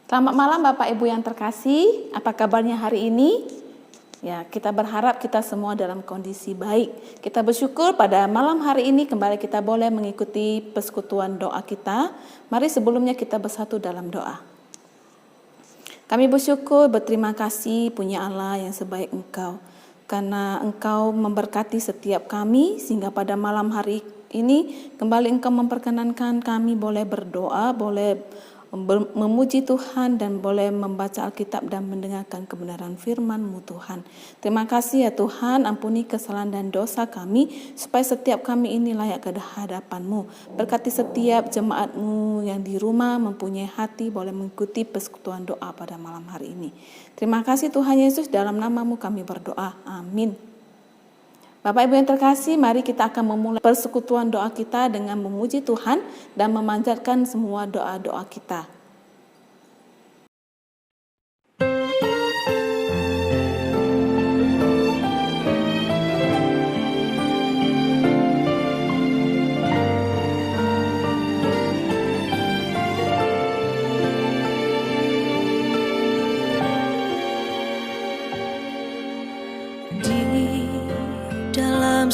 Selamat malam Bapak Ibu yang terkasih, apa kabarnya hari ini? Ya, kita berharap kita semua dalam kondisi baik. Kita bersyukur pada malam hari ini kembali kita boleh mengikuti persekutuan doa kita. Mari sebelumnya kita bersatu dalam doa. Kami bersyukur, berterima kasih punya Allah yang sebaik Engkau. Karena Engkau memberkati setiap kami sehingga pada malam hari ini kembali Engkau memperkenankan kami boleh berdoa, boleh memuji Tuhan dan boleh membaca Alkitab dan mendengarkan kebenaran firman-Mu Tuhan. Terima kasih ya Tuhan, ampuni kesalahan dan dosa kami supaya setiap kami ini layak ke hadapan-Mu. Berkati setiap jemaat-Mu yang di rumah mempunyai hati boleh mengikuti persekutuan doa pada malam hari ini. Terima kasih Tuhan Yesus, dalam nama-Mu kami berdoa. Amin. Bapak Ibu yang terkasih, mari kita akan memulai persekutuan doa kita dengan memuji Tuhan dan memanjatkan semua doa-doa kita.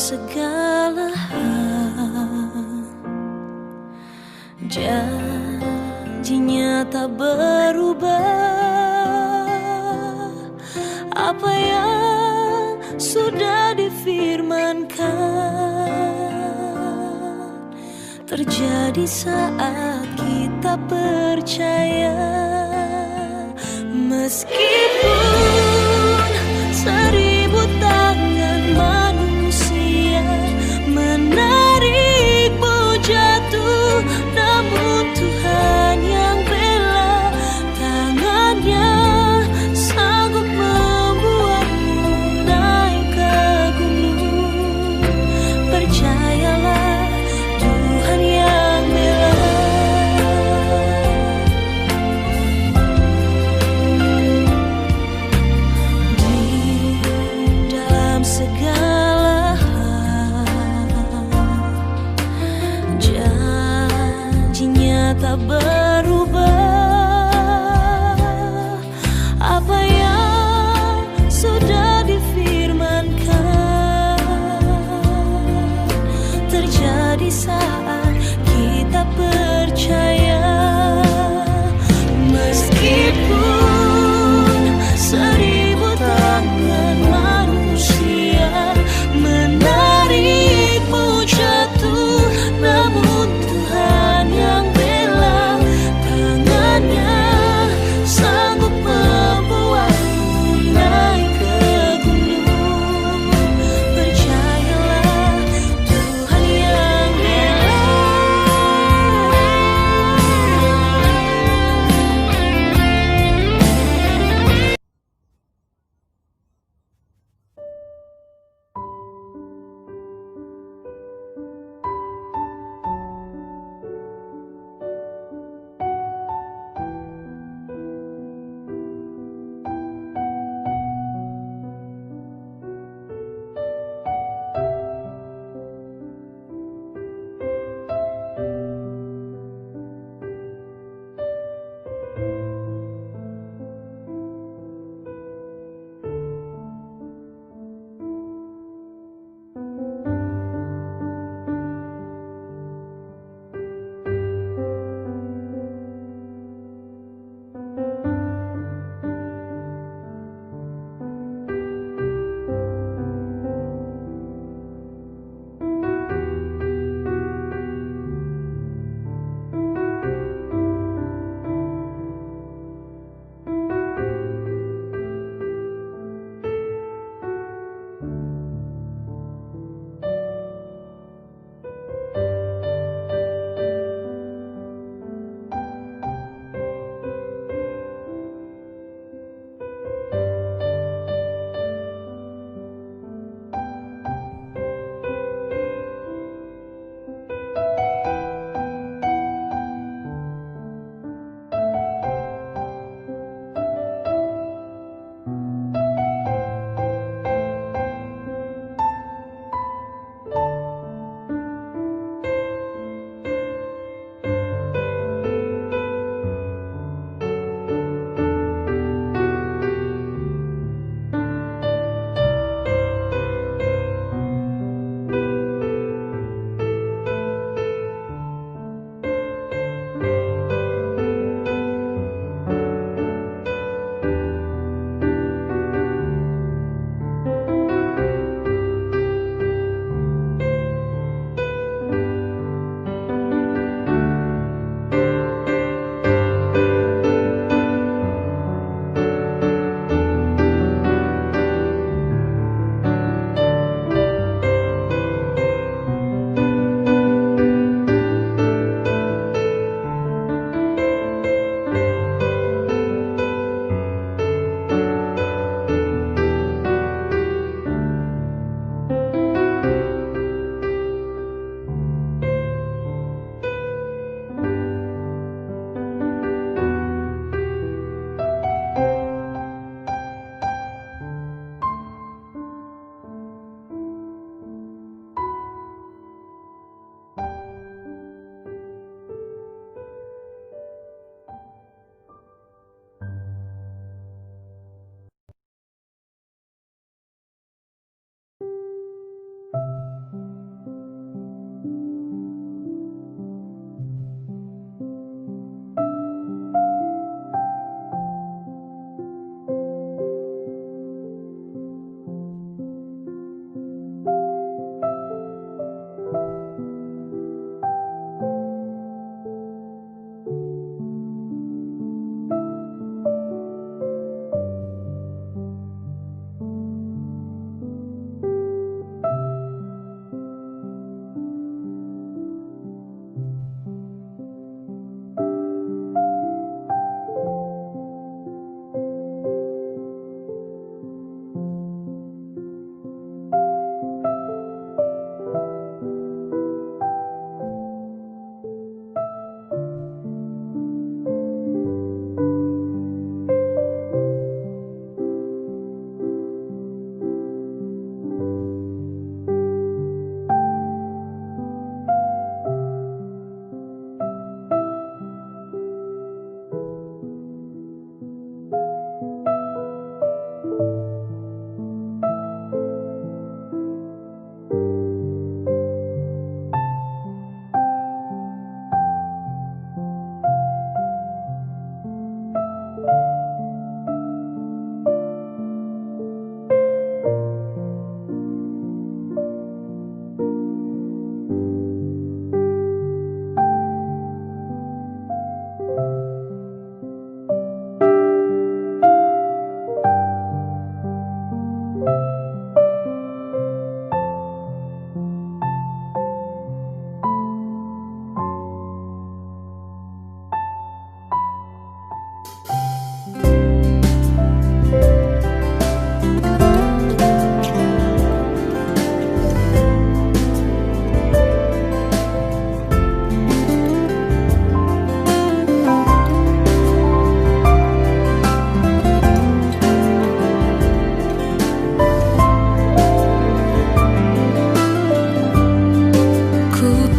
Segala hal janjinya tak berubah, apa yang sudah difirmankan terjadi saat kita percaya. Meskipun seribu tangan manusia menarikmu jatuh, namun Tuhan yang bela, tangannya sanggup membuatmu naik ke gunung. Percayalah, Tuhan yang bela. Di dalam segala tak berubah, apa yang sudah difirmankan terjadi saat kita percaya. Meskipun seribu tangan manusia menarikmu jatuh, namun Tuhan yang bela, tangan Ku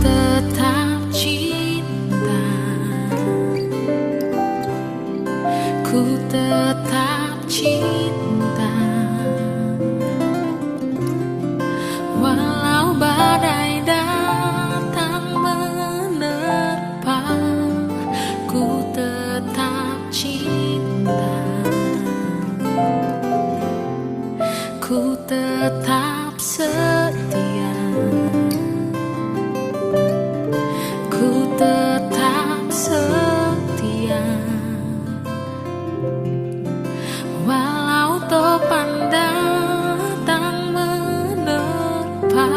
tetap cinta, ku tetap cinta, walau badai datang menerpa. Ku tetap cinta, ku tetap setia, ku tetap setia, walau topan datang menerpa.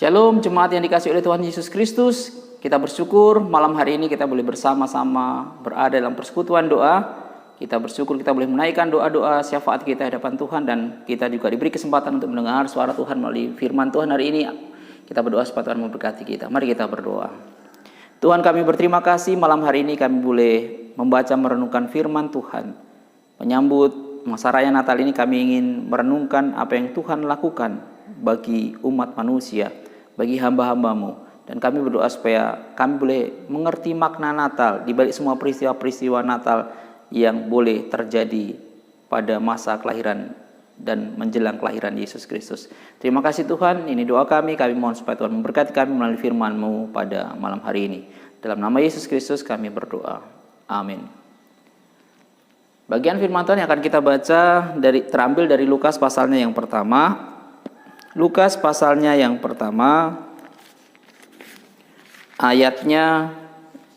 Shalom jemaat yang dikasihi oleh Tuhan Yesus Kristus. Kita bersyukur malam hari ini kita boleh bersama-sama berada dalam persekutuan doa. Kita bersyukur kita boleh menaikkan doa-doa syafaat kita di hadapan Tuhan, dan kita juga diberi kesempatan untuk mendengar suara Tuhan melalui firman Tuhan hari ini. Kita berdoa supaya Tuhan memberkati kita. Mari kita berdoa. Tuhan, kami berterima kasih malam hari ini kami boleh membaca merenungkan firman Tuhan. Menyambut masa raya Natal ini kami ingin merenungkan apa yang Tuhan lakukan bagi umat manusia, bagi hamba-hambamu. Dan kami berdoa supaya kami boleh mengerti makna Natal di balik semua peristiwa-peristiwa Natal yang boleh terjadi pada masa kelahiran dan menjelang kelahiran Yesus Kristus. Terima kasih Tuhan, ini doa kami mohon supaya Tuhan memberkati kami melalui firman-Mu pada malam hari ini. Dalam nama Yesus Kristus kami berdoa. Amin. Bagian firman Tuhan yang akan kita baca terambil dari Lukas pasalnya yang pertama. Lukas pasalnya yang pertama, ayatnya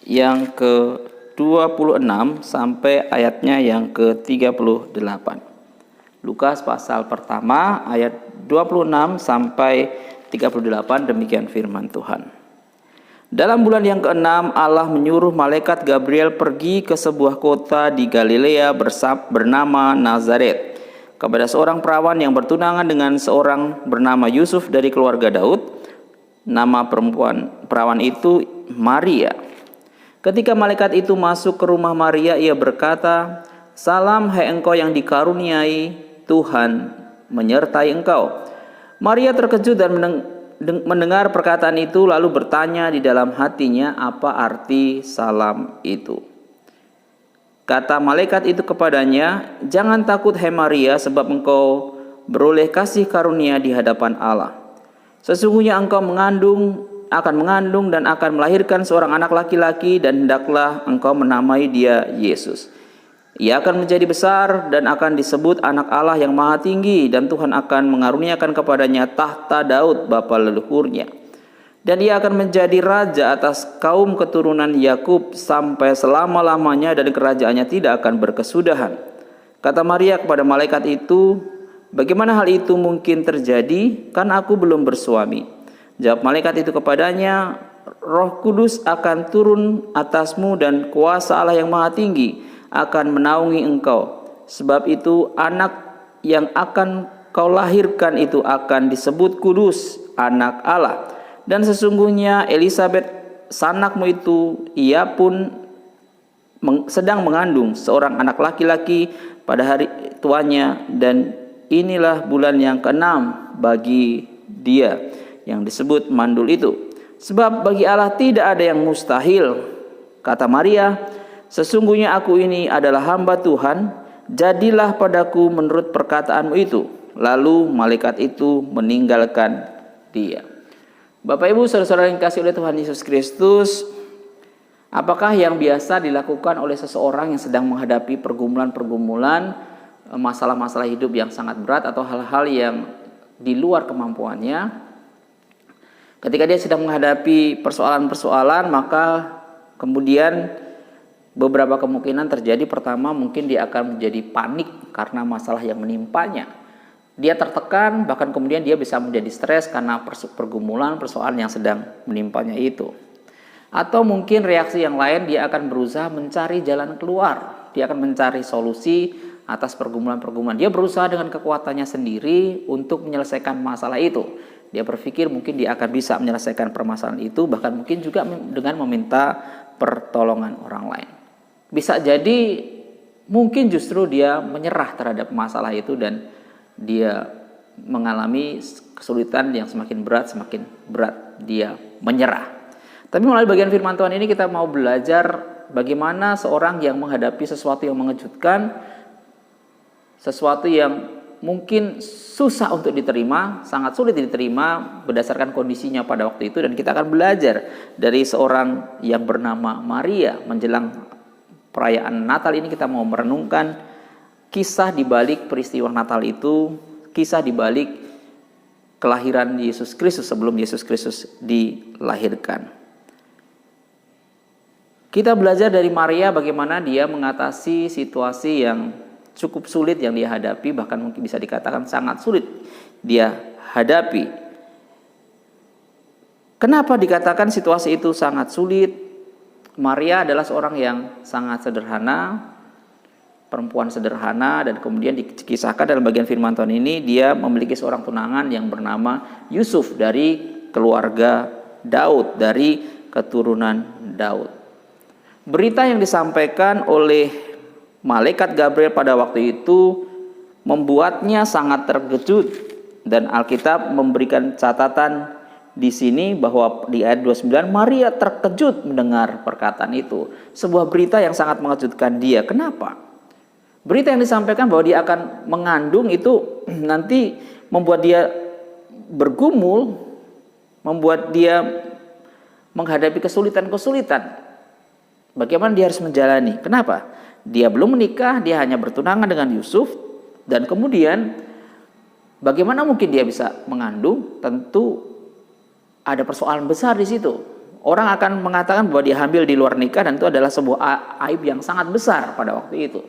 yang ke-26 sampai ayatnya yang ke-38. Lukas pasal pertama ayat 26 sampai 38, demikian firman Tuhan. Dalam bulan yang ke-6 Allah menyuruh malaikat Gabriel pergi ke sebuah kota di Galilea bernama Nazaret, kepada seorang perawan yang bertunangan dengan seorang bernama Yusuf dari keluarga Daud. Nama perawan itu Maria. Ketika malaikat itu masuk ke rumah Maria, ia berkata, "Salam, hai engkau yang dikaruniai, Tuhan menyertai engkau." Maria terkejut dan mendengar perkataan itu, lalu bertanya di dalam hatinya apa arti salam itu. Kata malaikat itu kepadanya, "Jangan takut hai Maria, sebab engkau beroleh kasih karunia di hadapan Allah. Sesungguhnya engkau akan mengandung dan akan melahirkan seorang anak laki-laki, dan hendaklah engkau menamai dia Yesus. Ia akan menjadi besar dan akan disebut anak Allah yang Maha Tinggi, dan Tuhan akan mengaruniakan kepadanya tahta Daud bapa leluhurnya. Dan ia akan menjadi raja atas kaum keturunan Yakub sampai selama-lamanya, dan kerajaannya tidak akan berkesudahan." Kata Maria kepada malaikat itu, "Bagaimana hal itu mungkin terjadi? Kan aku belum bersuami." Jawab malaikat itu kepadanya, "Roh Kudus akan turun atasmu, dan kuasa Allah yang Maha Tinggi akan menaungi engkau. Sebab itu anak yang akan kau lahirkan itu akan disebut kudus, anak Allah. Dan sesungguhnya Elisabet sanakmu itu, ia pun sedang mengandung seorang anak laki-laki pada hari tuanya, dan inilah bulan yang ke-6 bagi dia yang disebut mandul itu. Sebab bagi Allah tidak ada yang mustahil." Kata Maria, "Sesungguhnya aku ini adalah hamba Tuhan, jadilah padaku menurut perkataanmu itu." Lalu malaikat itu meninggalkan dia. Bapak Ibu saudara-saudara yang dikasihi oleh Tuhan Yesus Kristus, apakah yang biasa dilakukan oleh seseorang yang sedang menghadapi pergumulan-pergumulan, masalah-masalah hidup yang sangat berat atau hal-hal yang di luar kemampuannya? Ketika dia sedang menghadapi persoalan-persoalan, maka kemudian beberapa kemungkinan terjadi. Pertama, mungkin dia akan menjadi panik karena masalah yang menimpanya. Dia tertekan, bahkan kemudian dia bisa menjadi stres karena pergumulan persoalan yang sedang menimpanya itu. Atau mungkin reaksi yang lain, dia akan berusaha mencari jalan keluar. Dia akan mencari solusi atas pergumulan-pergumulan. Dia berusaha dengan kekuatannya sendiri untuk menyelesaikan masalah itu. Dia berpikir mungkin dia akan bisa menyelesaikan permasalahan itu, bahkan mungkin juga dengan meminta pertolongan orang lain. Bisa jadi mungkin justru dia menyerah terhadap masalah itu, dan dia mengalami kesulitan yang semakin berat dia menyerah. Tapi melalui bagian firman Tuhan ini kita mau belajar bagaimana seorang yang menghadapi sesuatu yang mengejutkan, sesuatu yang mungkin susah untuk diterima, sangat sulit diterima berdasarkan kondisinya pada waktu itu. Dan kita akan belajar dari seorang yang bernama Maria. Menjelang perayaan Natal ini kita mau merenungkan kisah di balik peristiwa Natal itu, kisah di balik kelahiran Yesus Kristus sebelum Yesus Kristus dilahirkan. Kita belajar dari Maria bagaimana dia mengatasi situasi yang cukup sulit yang dia hadapi, bahkan mungkin bisa dikatakan sangat sulit dia hadapi. Kenapa dikatakan situasi itu sangat sulit? Maria adalah seorang yang sangat sederhana, perempuan sederhana, dan kemudian dikisahkan dalam bagian firman Tuhan ini dia memiliki seorang tunangan yang bernama Yusuf dari keluarga Daud, dari keturunan Daud. Berita yang disampaikan oleh malaikat Gabriel pada waktu itu membuatnya sangat terkejut, dan Alkitab memberikan catatan di sini bahwa di ayat 29 Maria terkejut mendengar perkataan itu. Sebuah berita yang sangat mengejutkan dia. Kenapa? Berita yang disampaikan bahwa dia akan mengandung itu nanti membuat dia bergumul, membuat dia menghadapi kesulitan-kesulitan. Bagaimana dia harus menjalani? Kenapa? Dia belum menikah, dia hanya bertunangan dengan Yusuf, dan kemudian bagaimana mungkin dia bisa mengandung? Tentu ada persoalan besar di situ. Orang akan mengatakan bahwa dia hamil di luar nikah, dan itu adalah sebuah aib yang sangat besar pada waktu itu.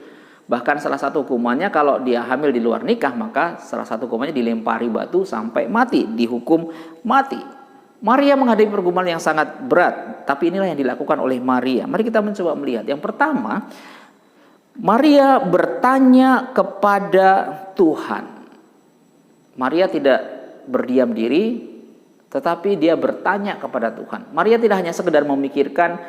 Bahkan salah satu hukumannya kalau dia hamil di luar nikah, maka salah satu hukumannya dilempari batu sampai mati, dihukum mati. Maria menghadapi pergumulan yang sangat berat, tapi inilah yang dilakukan oleh Maria. Mari kita mencoba melihat. Yang pertama, Maria bertanya kepada Tuhan. Maria tidak berdiam diri, tetapi dia bertanya kepada Tuhan. Maria tidak hanya sekedar memikirkan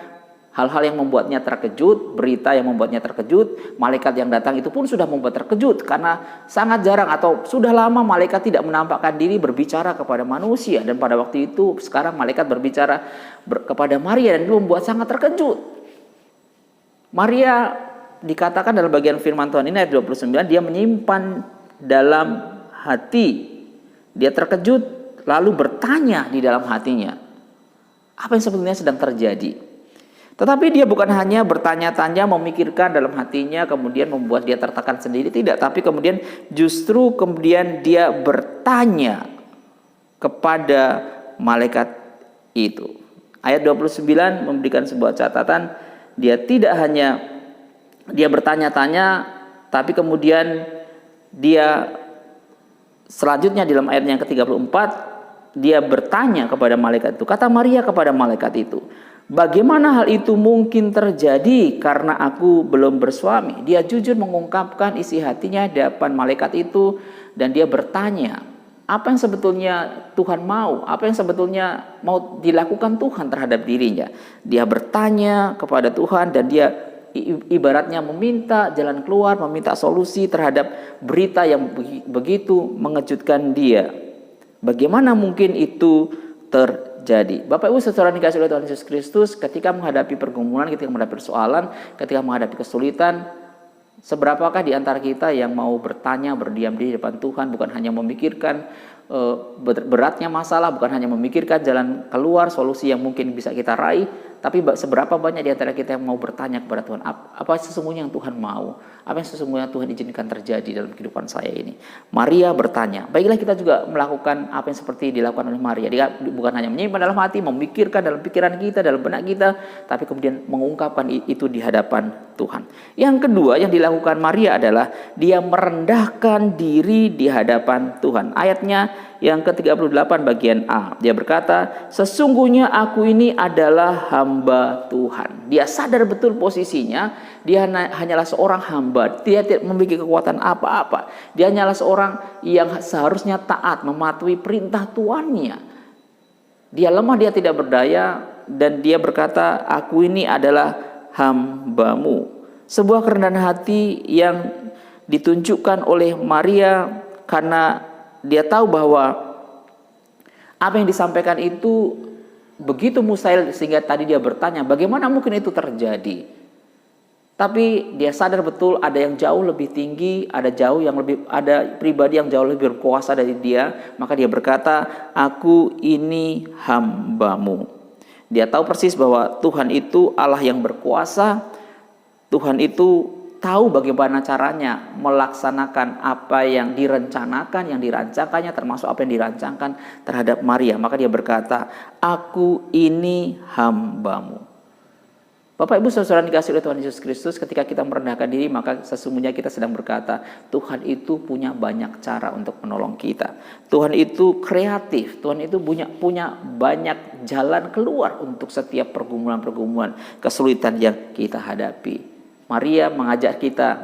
hal-hal yang membuatnya terkejut, berita yang membuatnya terkejut, malaikat yang datang itu pun sudah membuat terkejut, karena sangat jarang atau sudah lama malaikat tidak menampakkan diri berbicara kepada manusia, dan pada waktu itu sekarang malaikat berbicara kepada Maria, dan itu membuat sangat terkejut. Maria dikatakan dalam bagian firman Tuhan ini ayat 29, dia menyimpan dalam hati, dia terkejut lalu bertanya di dalam hatinya, apa yang sebetulnya sedang terjadi. Tetapi dia bukan hanya bertanya-tanya, memikirkan dalam hatinya, kemudian membuat dia tertekan sendiri, tidak. Tapi kemudian justru kemudian dia bertanya kepada malaikat itu. Ayat 29 memberikan sebuah catatan, dia tidak hanya dia bertanya-tanya, tapi kemudian dia selanjutnya dalam ayat yang ke-34 dia bertanya kepada malaikat itu. Kata Maria kepada malaikat itu, bagaimana hal itu mungkin terjadi karena aku belum bersuami? Dia jujur mengungkapkan isi hatinya di hadapan malaikat itu, dan dia bertanya apa yang sebetulnya Tuhan mau, apa yang sebetulnya mau dilakukan Tuhan terhadap dirinya. Dia bertanya kepada Tuhan, dan dia ibaratnya meminta jalan keluar, meminta solusi terhadap berita yang begitu mengejutkan dia. Bagaimana mungkin itu terjadi? Bapak Ibu saudara dikasihi oleh Tuhan Yesus Kristus, ketika menghadapi pergumulan, ketika menghadapi persoalan, ketika menghadapi kesulitan, seberapakah di antara kita yang mau bertanya, berdiam di depan Tuhan, bukan hanya memikirkan beratnya masalah, bukan hanya memikirkan jalan keluar, solusi yang mungkin bisa kita raih, tapi seberapa banyak di antara kita yang mau bertanya kepada Tuhan, apa sesungguhnya yang Tuhan mau, apa yang sesungguhnya Tuhan izinkan terjadi dalam kehidupan saya ini. Maria bertanya. Baiklah kita juga melakukan apa yang seperti dilakukan oleh Maria. Dia bukan hanya menyimpan dalam hati, memikirkan dalam pikiran kita, dalam benak kita, tapi kemudian mengungkapkan itu di hadapan Tuhan. Yang kedua yang dilakukan Maria adalah dia merendahkan diri di hadapan Tuhan. Ayatnya yang ke-38 bagian A. Dia berkata, sesungguhnya aku ini adalah hamba Tuhan. Dia sadar betul posisinya. Dia hanyalah seorang hamba. Dia tidak memiliki kekuatan apa-apa. Dia hanyalah seorang yang seharusnya taat, mematuhi perintah tuannya. Dia lemah, dia tidak berdaya. Dan dia berkata, aku ini adalah hambamu. Sebuah kerendahan hati yang ditunjukkan oleh Maria, karena dia tahu bahwa apa yang disampaikan itu begitu mustahil, sehingga tadi dia bertanya bagaimana mungkin itu terjadi. Tapi dia sadar betul ada yang jauh lebih tinggi, ada pribadi yang jauh lebih berkuasa dari dia. Maka dia berkata, aku ini hambamu. Dia tahu persis bahwa Tuhan itu Allah yang berkuasa. Tuhan itu tahu bagaimana caranya melaksanakan apa yang direncanakan, yang dirancangkannya, termasuk apa yang dirancangkan terhadap Maria. Maka dia berkata, aku ini hambamu. Bapak Ibu Saudara dikasih oleh Tuhan Yesus Kristus, ketika kita merendahkan diri, maka sesungguhnya kita sedang berkata, Tuhan itu punya banyak cara untuk menolong kita. Tuhan itu kreatif, Tuhan itu punya banyak jalan keluar untuk setiap pergumulan-pergumulan, kesulitan yang kita hadapi. Maria mengajar kita,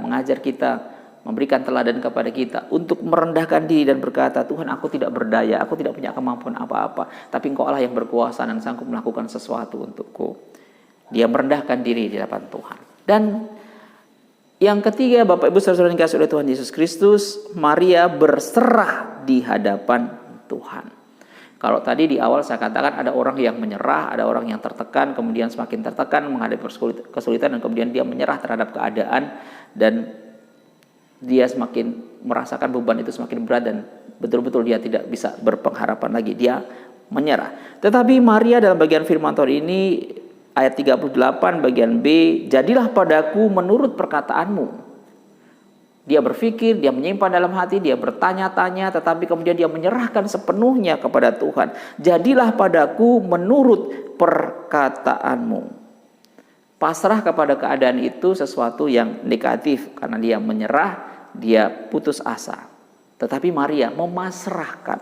memberikan teladan kepada kita untuk merendahkan diri dan berkata, Tuhan, aku tidak berdaya, aku tidak punya kemampuan apa-apa, tapi Engkau Allah yang berkuasa dan sanggup melakukan sesuatu untukku. Dia merendahkan diri di hadapan Tuhan. Dan yang ketiga, Bapak Ibu Saudara yang dikasihi oleh Tuhan Yesus Kristus, Maria berserah di hadapan Tuhan. Kalau tadi di awal saya katakan ada orang yang menyerah, ada orang yang tertekan, kemudian semakin tertekan menghadapi kesulitan, dan kemudian dia menyerah terhadap keadaan, dan dia semakin merasakan beban itu semakin berat, dan betul-betul dia tidak bisa berpengharapan lagi, dia menyerah. Tetapi Maria dalam bagian firman Tuhan ini, ayat 38 bagian B, jadilah padaku menurut perkataanmu. Dia berpikir, dia menyimpan dalam hati, dia bertanya-tanya, tetapi kemudian dia menyerahkan sepenuhnya kepada Tuhan. Jadilah padaku menurut perkataanmu. Pasrah kepada keadaan itu sesuatu yang negatif, karena dia menyerah, dia putus asa. Tetapi Maria memasrahkan,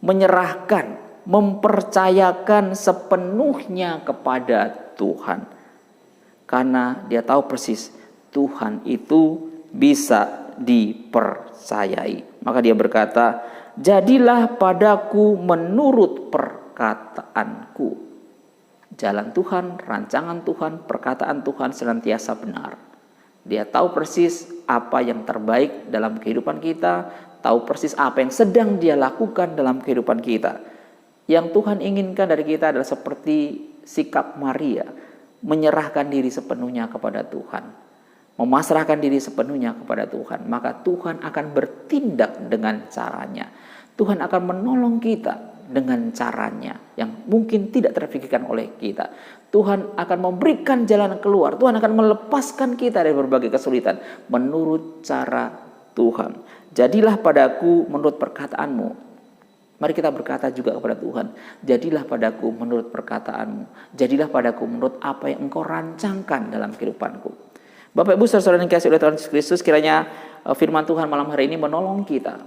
menyerahkan, mempercayakan sepenuhnya kepada Tuhan. Karena dia tahu persis Tuhan itu bisa dipercayai. Maka dia berkata, jadilah padaku menurut perkataanku. Jalan Tuhan, rancangan Tuhan, perkataan Tuhan senantiasa benar. Dia tahu persis apa yang terbaik dalam kehidupan kita, tahu persis apa yang sedang dia lakukan dalam kehidupan kita. Yang Tuhan inginkan dari kita adalah seperti sikap Maria, menyerahkan diri sepenuhnya kepada Tuhan, memasrahkan diri sepenuhnya kepada Tuhan. Maka Tuhan akan bertindak dengan caranya. Tuhan akan menolong kita dengan caranya yang mungkin tidak terfikirkan oleh kita. Tuhan akan memberikan jalan keluar. Tuhan akan melepaskan kita dari berbagai kesulitan menurut cara Tuhan. Jadilah padaku menurut perkataanmu. Mari kita berkata juga kepada Tuhan, jadilah padaku menurut perkataanmu. Jadilah padaku menurut apa yang Engkau rancangkan dalam kehidupanku. Bapak Ibu Saudara yang dikasihi oleh Tuhan Yesus Kristus, kiranya firman Tuhan malam hari ini menolong kita.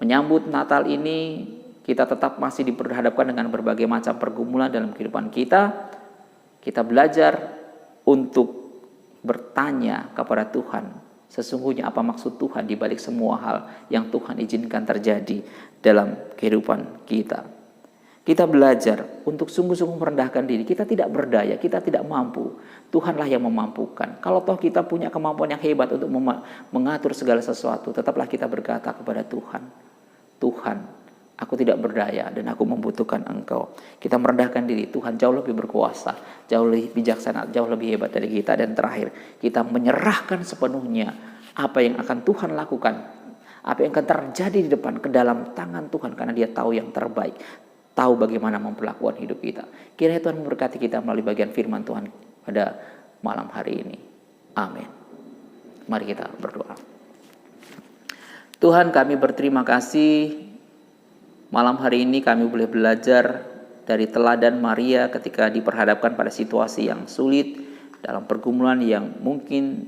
Menyambut Natal ini, kita tetap masih diperhadapkan dengan berbagai macam pergumulan dalam kehidupan kita. Kita belajar untuk bertanya kepada Tuhan, sesungguhnya apa maksud Tuhan di balik semua hal yang Tuhan izinkan terjadi dalam kehidupan kita. Kita belajar untuk sungguh-sungguh merendahkan diri. Kita tidak berdaya, kita tidak mampu. Tuhanlah yang memampukan. Kalau toh kita punya kemampuan yang hebat untuk mengatur segala sesuatu, tetaplah kita berkata kepada Tuhan, Tuhan, aku tidak berdaya dan aku membutuhkan Engkau. Kita merendahkan diri, Tuhan jauh lebih berkuasa, jauh lebih bijaksana, jauh lebih hebat dari kita. Dan terakhir, kita menyerahkan sepenuhnya apa yang akan Tuhan lakukan, apa yang akan terjadi di depan ke dalam tangan Tuhan, karena Dia tahu yang terbaik, tahu bagaimana memperlakukan hidup kita. Kiranya Tuhan memberkati kita melalui bagian firman Tuhan pada malam hari ini. Amin. Mari kita berdoa. Tuhan, kami berterima kasih malam hari ini kami boleh belajar dari teladan Maria ketika diperhadapkan pada situasi yang sulit, dalam pergumulan yang mungkin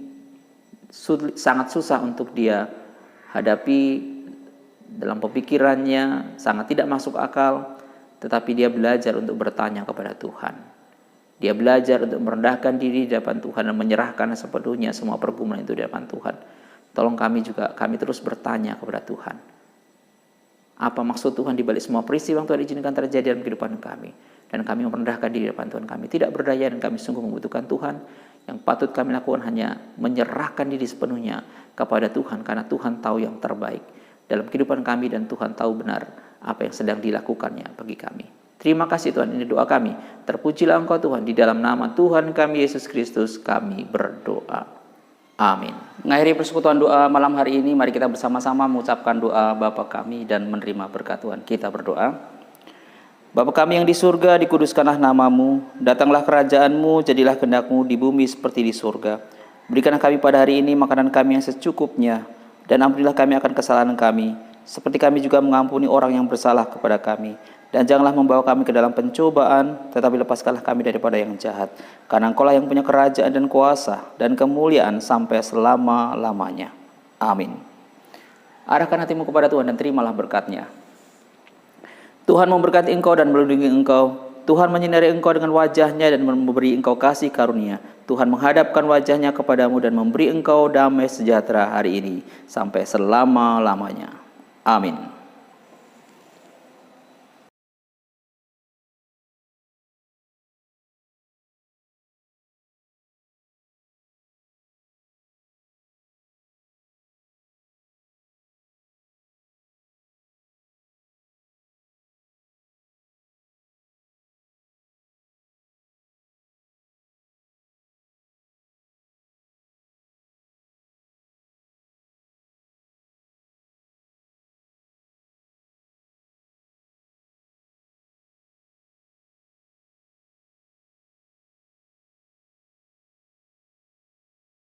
sangat susah untuk dia hadapi, dalam pemikirannya sangat tidak masuk akal, tetapi dia belajar untuk bertanya kepada Tuhan. Dia belajar untuk merendahkan diri di hadapan Tuhan dan menyerahkan sepenuhnya semua pergumulan itu di hadapan Tuhan. Tolong kami terus bertanya kepada Tuhan. Apa maksud Tuhan di balik semua peristiwa yang Tuhan izinkan terjadi dalam kehidupan kami. Dan kami merendahkan diri di depan Tuhan. Kami tidak berdaya dan kami sungguh membutuhkan Tuhan. Yang patut kami lakukan hanya menyerahkan diri sepenuhnya kepada Tuhan. Karena Tuhan tahu yang terbaik dalam kehidupan kami. Dan Tuhan tahu benar apa yang sedang dilakukannya bagi kami. Terima kasih Tuhan, ini doa kami. Terpujilah Engkau Tuhan, di dalam nama Tuhan kami Yesus Kristus kami berdoa. Amin. Mengakhiri persekutuan doa malam hari ini, mari kita bersama-sama mengucapkan doa Bapa kami dan menerima berkat Tuhan. Kita berdoa. Bapa kami yang di surga, dikuduskanlah namamu, datanglah kerajaanmu, jadilah kehendak-mu di bumi seperti di surga. Berikanlah kami pada hari ini makanan kami yang secukupnya, dan ampunilah kami akan kesalahan kami, seperti kami juga mengampuni orang yang bersalah kepada kami. Dan janganlah membawa kami ke dalam pencobaan, tetapi lepaskanlah kami daripada yang jahat. Karena Engkau-lah yang punya kerajaan dan kuasa dan kemuliaan sampai selama-lamanya. Amin. Arahkan hatimu kepada Tuhan dan terimalah berkat-Nya. Tuhan memberkati engkau dan melindungi engkau. Tuhan menyinari engkau dengan wajah-Nya dan memberi engkau kasih karunia. Tuhan menghadapkan wajah-Nya kepadamu dan memberi engkau damai sejahtera hari ini sampai selama-lamanya. Amin.